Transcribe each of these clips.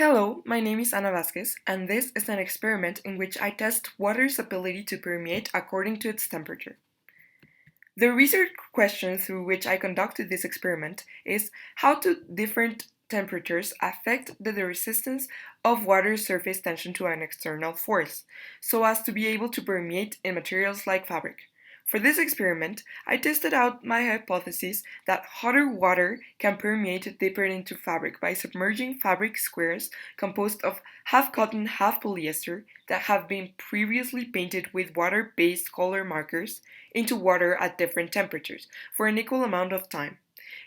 Hello, my name is Ana Vasquez, and this is an experiment in which I test water's ability to permeate according to its temperature. The research question through which I conducted this experiment is how do different temperatures affect the resistance of water's surface tension to an external force, so as to be able to permeate in materials like fabric. For this experiment, I tested out my hypothesis that hotter water can permeate deeper into fabric by submerging fabric squares composed of half cotton, half polyester that have been previously painted with water-based color markers into water at different temperatures for an equal amount of time,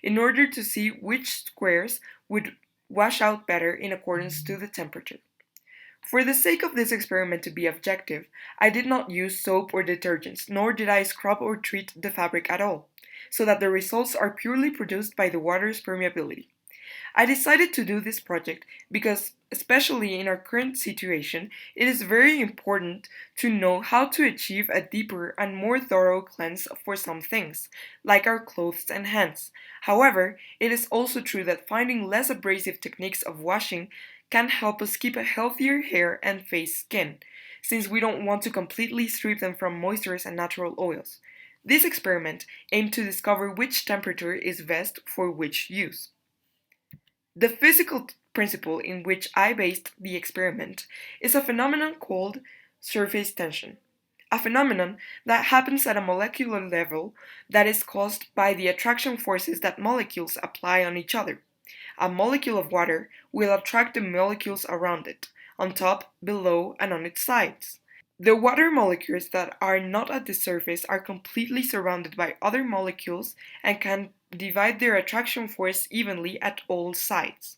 in order to see which squares would wash out better in accordance to the temperature. For the sake of this experiment to be objective, I did not use soap or detergents, nor did I scrub or treat the fabric at all, so that the results are purely produced by the water's permeability. I decided to do this project because, especially in our current situation, it is very important to know how to achieve a deeper and more thorough cleanse for some things, like our clothes and hands. However, it is also true that finding less abrasive techniques of washing can help us keep a healthier hair and face skin, since we don't want to completely strip them from moistures and natural oils. This experiment aimed to discover which temperature is best for which use. The physical principle in which I based the experiment is a phenomenon called surface tension, a phenomenon that happens at a molecular level that is caused by the attraction forces that molecules apply on each other. A molecule of water will attract the molecules around it, on top, below, and on its sides. The water molecules that are not at the surface are completely surrounded by other molecules and can divide their attraction force evenly at all sides.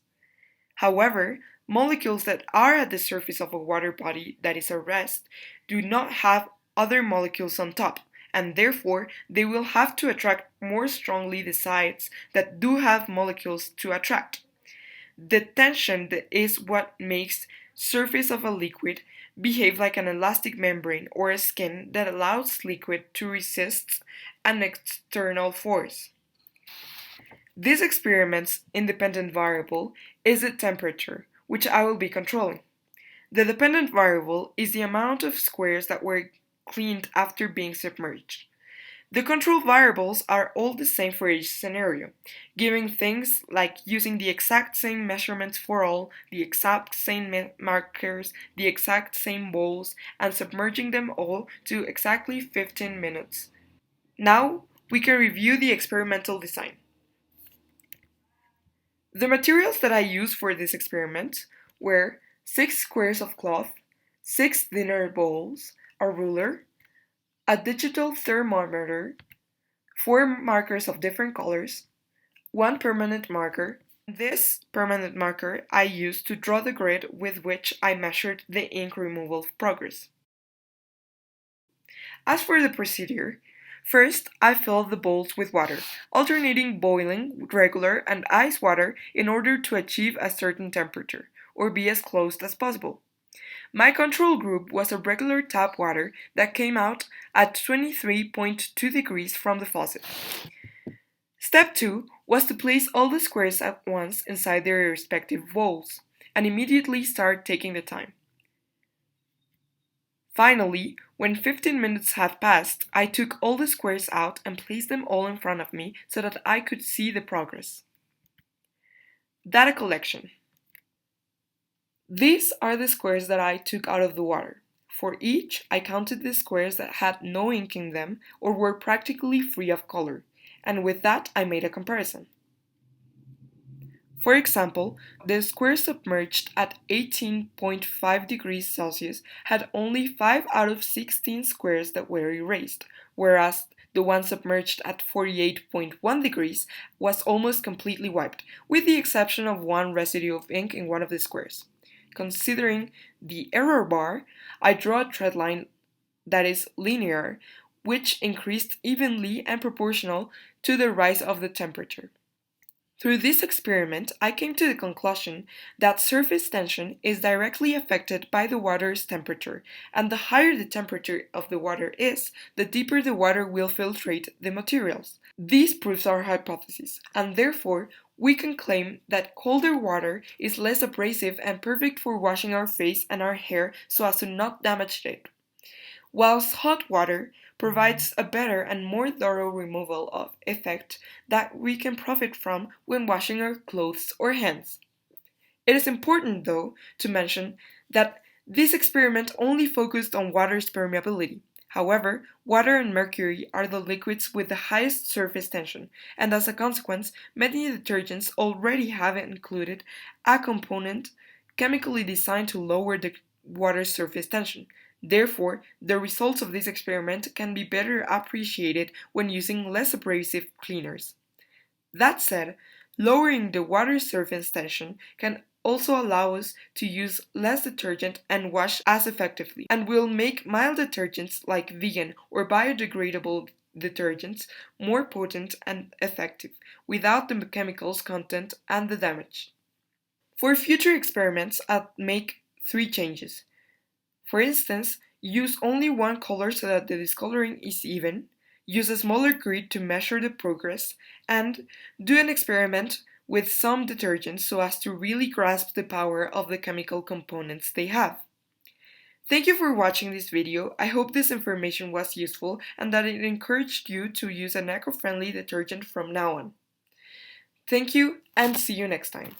However, molecules that are at the surface of a water body that is at rest do not have other molecules on top, and therefore they will have to attract more strongly the sides that do have molecules to attract. The tension is what makes surface of a liquid behave like an elastic membrane or a skin that allows liquid to resist an external force. This experiment's independent variable is the temperature, which I will be controlling. The dependent variable is the amount of squares that were cleaned after being submerged. The control variables are all the same for each scenario, giving things like using the exact same measurements for all, the exact same markers, the exact same bowls, and submerging them all to exactly 15 minutes. Now, we can review the experimental design. The materials that I used for this experiment were 6 squares of cloth, 6 dinner bowls, a ruler, a digital thermometer, 4 markers of different colors, 1 permanent marker. This permanent marker I used to draw the grid with which I measured the ink removal progress. As for the procedure, first I filled the bowls with water, alternating boiling, regular, and ice water in order to achieve a certain temperature, or be as close as possible. My control group was a regular tap water that came out at 23.2 degrees from the faucet. Step 2 was to place all the squares at once inside their respective bowls, and immediately start taking the time. Finally, when 15 minutes had passed, I took all the squares out and placed them all in front of me so that I could see the progress. Data collection. These are the squares that I took out of the water. For each, I counted the squares that had no ink in them or were practically free of color, and with that I made a comparison. For example, the square submerged at 18.5 degrees Celsius had only 5 out of 16 squares that were erased, whereas the one submerged at 48.1 degrees was almost completely wiped, with the exception of one residue of ink in one of the squares. Considering the error bar, I draw a trend line that is linear, which increased evenly and proportional to the rise of the temperature. Through this experiment, I came to the conclusion that surface tension is directly affected by the water's temperature, and the higher the temperature of the water is, the deeper the water will filtrate the materials. This proves our hypothesis, and therefore we can claim that colder water is less abrasive and perfect for washing our face and our hair so as to not damage it, whilst hot water provides a better and more thorough removal of effect that we can profit from when washing our clothes or hands. It is important, though, to mention that this experiment only focused on water's permeability. However, water and mercury are the liquids with the highest surface tension, and as a consequence, many detergents already have included a component chemically designed to lower the water's surface tension. Therefore, the results of this experiment can be better appreciated when using less abrasive cleaners. That said, lowering the water surface tension can also allow us to use less detergent and wash as effectively, and will make mild detergents like vegan or biodegradable detergents more potent and effective without the chemicals content and the damage. For future experiments, I'll make three changes. For instance, use only one color so that the discoloring is even, use a smaller grid to measure the progress, and do an experiment with some detergents so as to really grasp the power of the chemical components they have. Thank you for watching this video. I hope this information was useful and that it encouraged you to use an eco-friendly detergent from now on. Thank you and see you next time.